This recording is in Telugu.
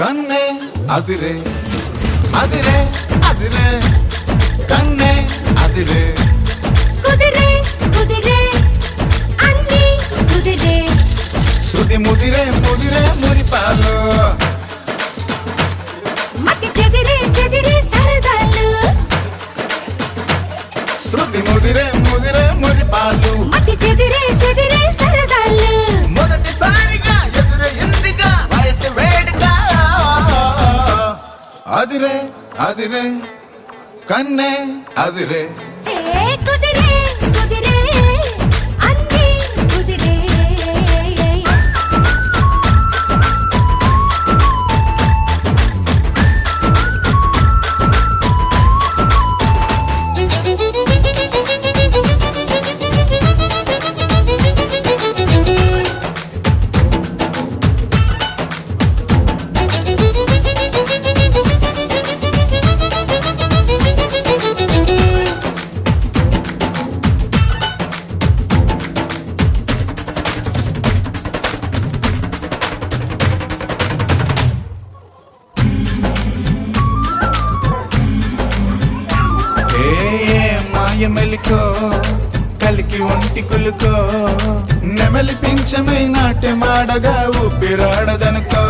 కన్నే అదిరే అదిరే అదిరే కన్నే అదిరే కుదిరే కుదిరే అన్ని కుదిరే శృతి ముదిరే ముదిరే మురిపాలు మతి చెదిరే చెదిరే సరదాలు శృతి ముదిరే ముదిరే మురిపాలు మతి చెదిరే చెదిరే సరదాలు మొదటిసారిగా ఎదురయ్యిందిగా వయసు వేడిగా అదిరే అదిరే కన్నే అదిరే ఏ కుదిరే కుదిరే అన్ని కుదిరే మెలికో కలికి ఒంటి కులుకో నెమలి పింఛమై నాట్యమాడగా ఊపిరాడదనుకో